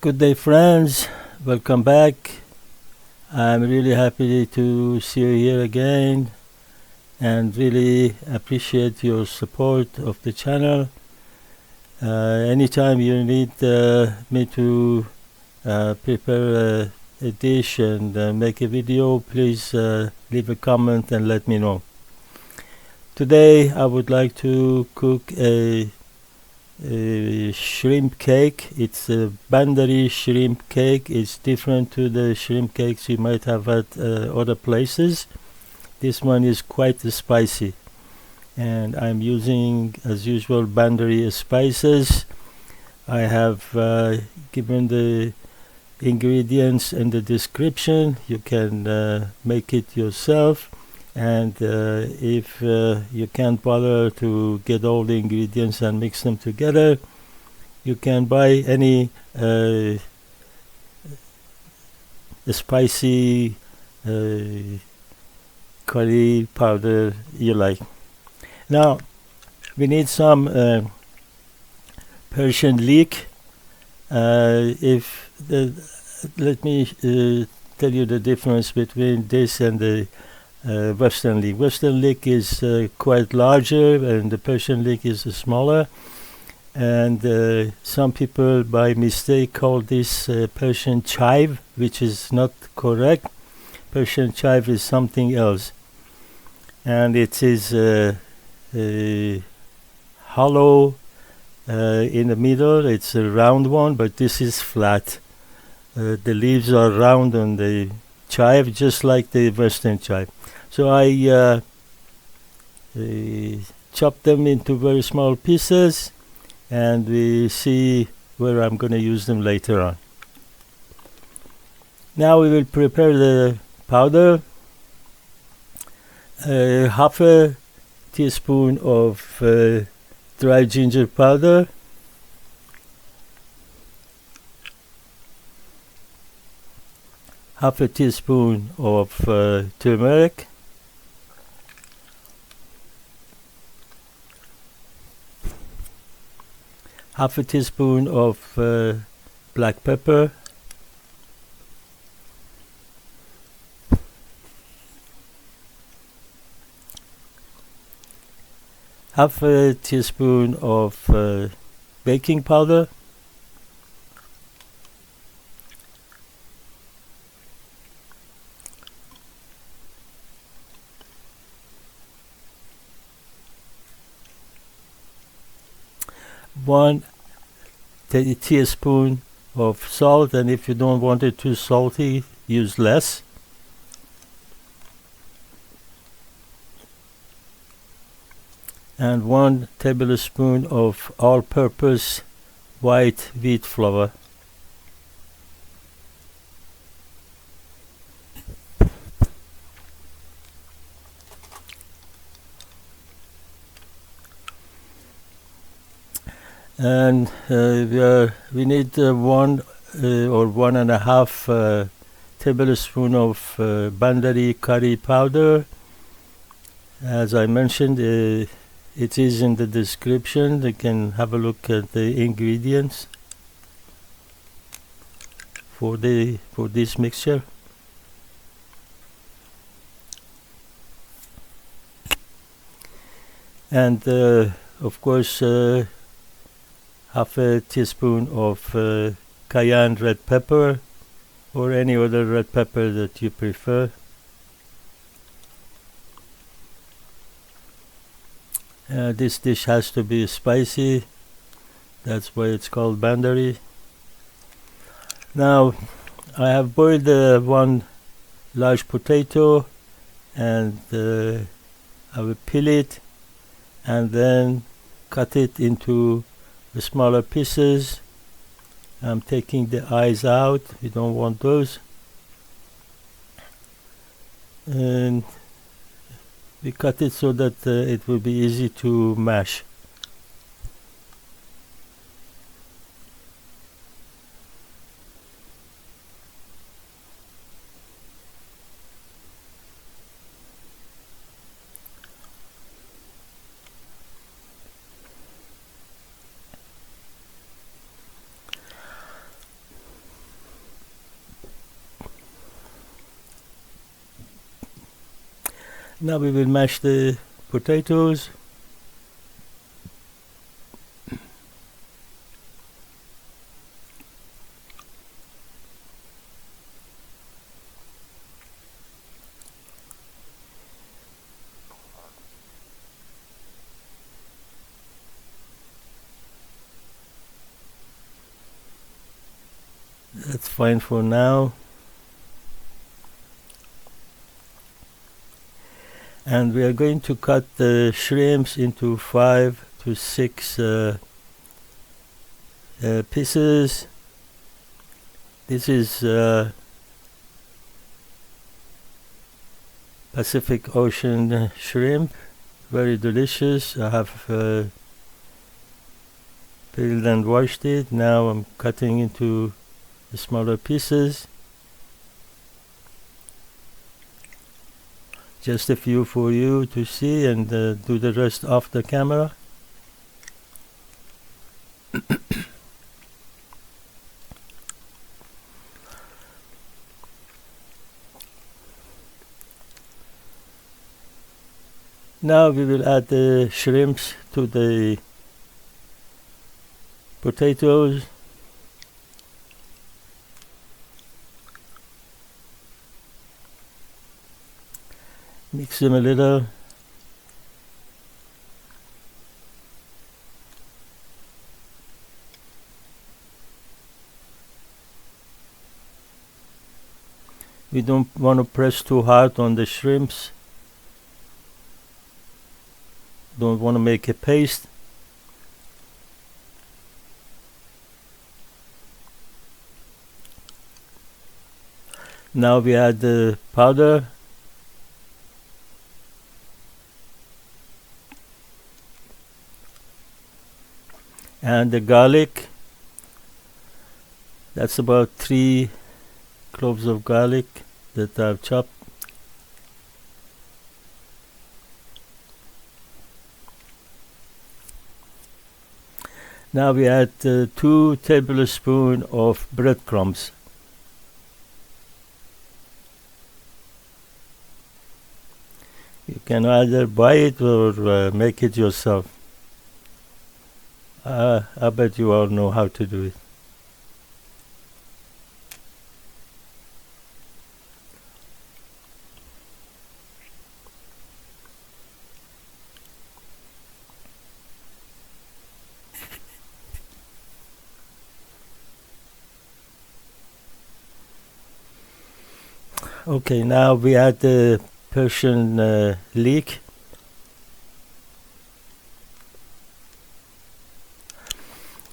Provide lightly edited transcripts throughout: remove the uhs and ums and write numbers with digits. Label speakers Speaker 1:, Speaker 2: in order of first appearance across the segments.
Speaker 1: Good day, friends. Welcome back. I'm really happy to see you here again and really appreciate your support of the channel. Anytime you need me to prepare a dish and make a video, please leave a comment and let me know. Today I would like to cook a shrimp cake. It's a Bandari shrimp cake. It's different to the shrimp cakes you might have at other places. This one is quite spicy, and I'm using, as usual, Bandari spices. I have given the ingredients in the description. You can make it yourself, and if you can't bother to get all the ingredients and mix them together, you can buy any spicy curry powder you like. Now we need some Persian leek. Let me tell you the difference between this and the Western leek. Western leek is quite larger, and the Persian leek is smaller. And some people, by mistake, call this Persian chive, which is not correct. Persian chive is something else, and it is hollow in the middle. It's a round one, but this is flat. The leaves are round on the chive, just like the Western chive. So I chop them into very small pieces, and we see where I'm going to use them later on. Now we will prepare the powder. Half a teaspoon of dry ginger powder, half a teaspoon of turmeric, half a teaspoon of black pepper, half a teaspoon of baking powder, one teaspoon of salt, and if you don't want it too salty, use less. And 1 tablespoon of all-purpose white wheat flour. And we need 1 or 1.5 tablespoon of Bandari Curry powder. As I mentioned, it is in the description. You can have a look at the ingredients for this mixture. And of course, half a teaspoon of cayenne red pepper, or any other red pepper that you prefer. This dish has to be spicy. That's why it's called Bandari. Now I have boiled 1 large potato, and I will peel it and then cut it into smaller pieces. I'm taking the eyes out. We don't want those. And we cut it so that it will be easy to mash. Now we will mash the potatoes. That's fine for now. And we are going to cut the shrimps into 5 to 6 pieces. This is Pacific Ocean shrimp, very delicious. I have peeled and washed it. Now I'm cutting into smaller pieces. Just a few for you to see, and do the rest off the camera. Now we will add the shrimps to the potatoes. Mix them a little. We don't want to press too hard on the shrimps. Don't want to make a paste. Now we add the powder. And the garlic. That's about 3 cloves of garlic that I've chopped. Now we add 2 tablespoons of breadcrumbs. You can either buy it or make it yourself. I bet you all know how to do it. Okay, now we add the Persian leek.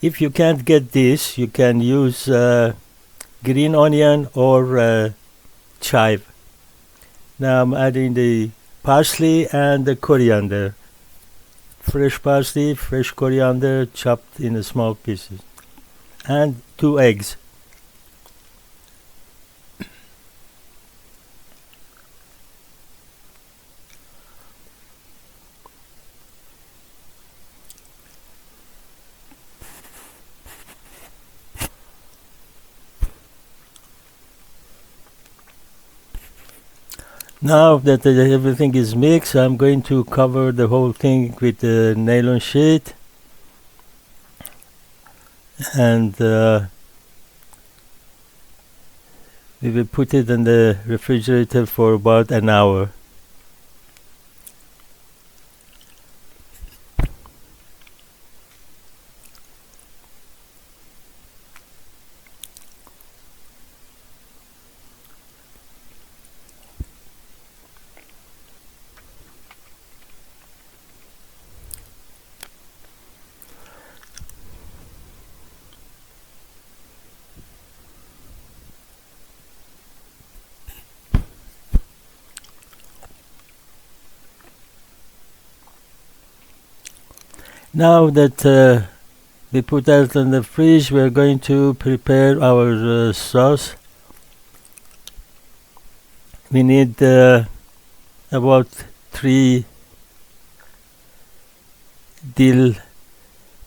Speaker 1: If you can't get this, you can use green onion or chive. Now I'm adding the parsley and the coriander. Fresh parsley, fresh coriander chopped in small pieces. And 2 eggs. Now that everything is mixed, I'm going to cover the whole thing with a nylon sheet, and we will put it in the refrigerator for about an hour. Now that we put that in the fridge, we are going to prepare our sauce. We need about 3 dill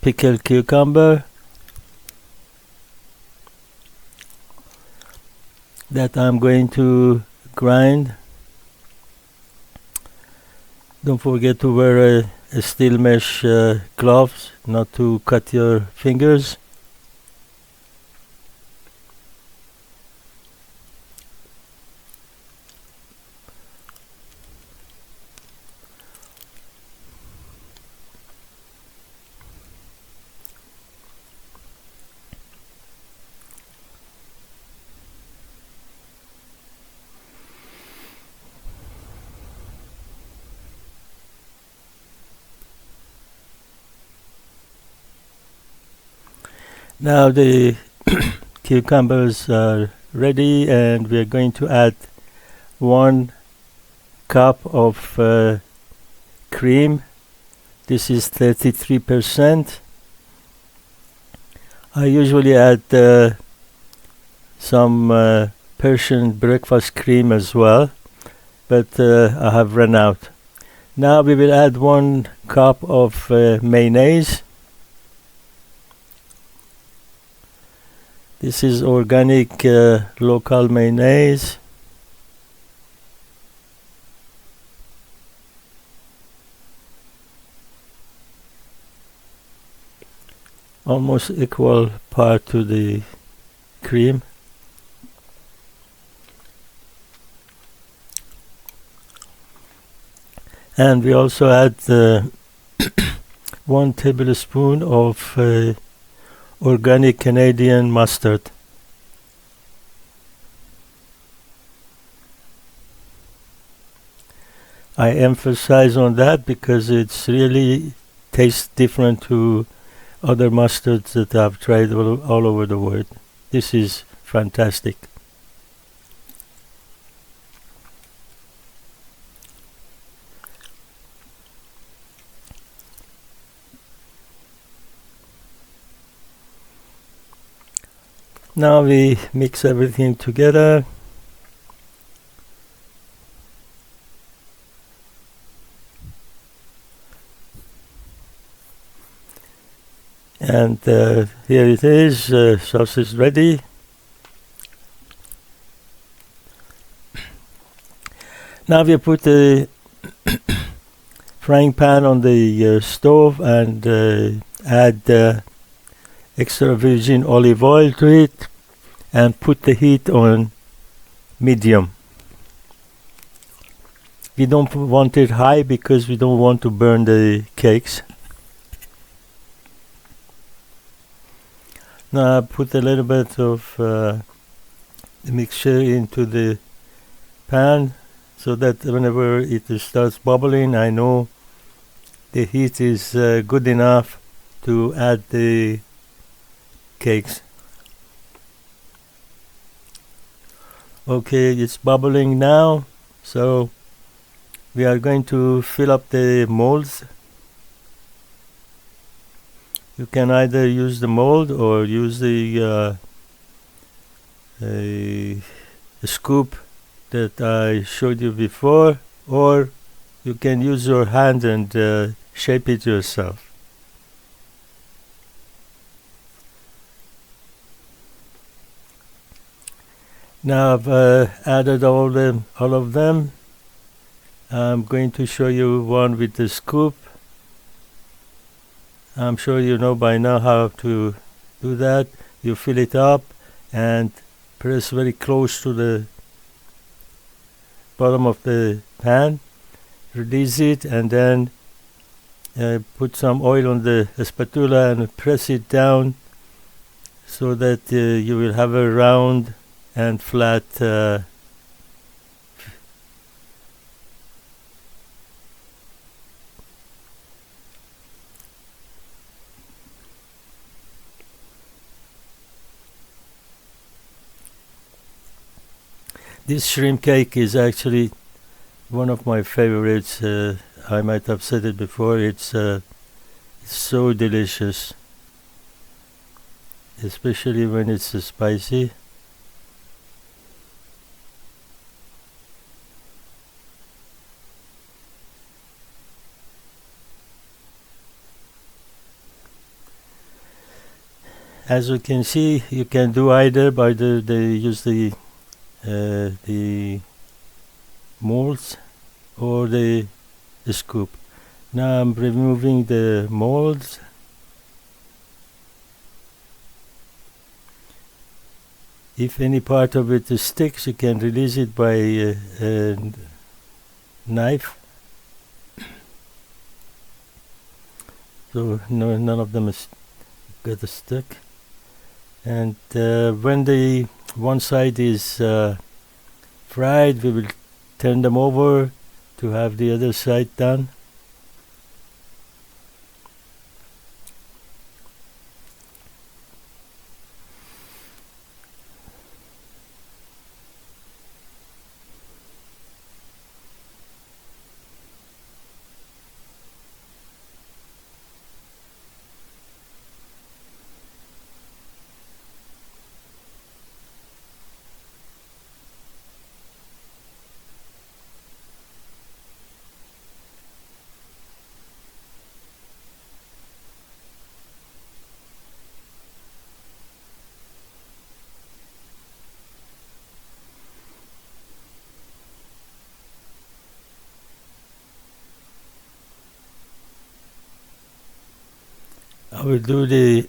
Speaker 1: pickled cucumber that I'm going to grind. Don't forget to wear a steel mesh gloves, not to cut your fingers. Now the cucumbers are ready, and we are going to add 1 cup of cream. This is 33%. I usually add some Persian breakfast cream as well, but I have run out. Now we will add 1 cup of mayonnaise. This is organic local mayonnaise. Almost equal part to the cream. And we also add 1 tablespoon of organic Canadian mustard. I emphasize on that because it's really tastes different to other mustards that I've tried all over the world. This is fantastic. Now we mix everything together. And here it is, sauce is ready. Now we put the frying pan on the stove and add extra virgin olive oil to it and put the heat on medium. We don't want it high because we don't want to burn the cakes. Now I put a little bit of the mixture into the pan so that whenever it starts bubbling, I know the heat is good enough to add the cakes. Okay, it's bubbling now, so we are going to fill up the molds. You can either use the mold or use the scoop that I showed you before, or you can use your hand and shape it yourself. Now I've added all of them. I'm going to show you one with the scoop. I'm sure you know by now how to do that. You fill it up and press very close to the bottom of the pan. Release it and then put some oil on the spatula and press it down so that you will have a round and flat This shrimp cake is actually one of my favorites. I might have said it before. It's so delicious, especially when it's spicy. As you can see, you can do either by they use the molds or the scoop. Now I'm removing the molds. If any part of it sticks, you can release it by a knife. So none of them is got a stick. And when the one side is fried, we will turn them over to have the other side done. I will do the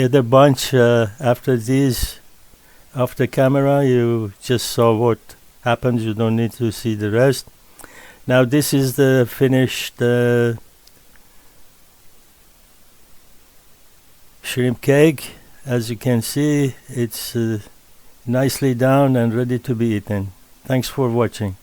Speaker 1: other bunch after these off the camera. You just saw what happens. You don't need to see the rest. Now this is the finished shrimp cake. As you can see, it's nicely done and ready to be eaten. Thanks for watching.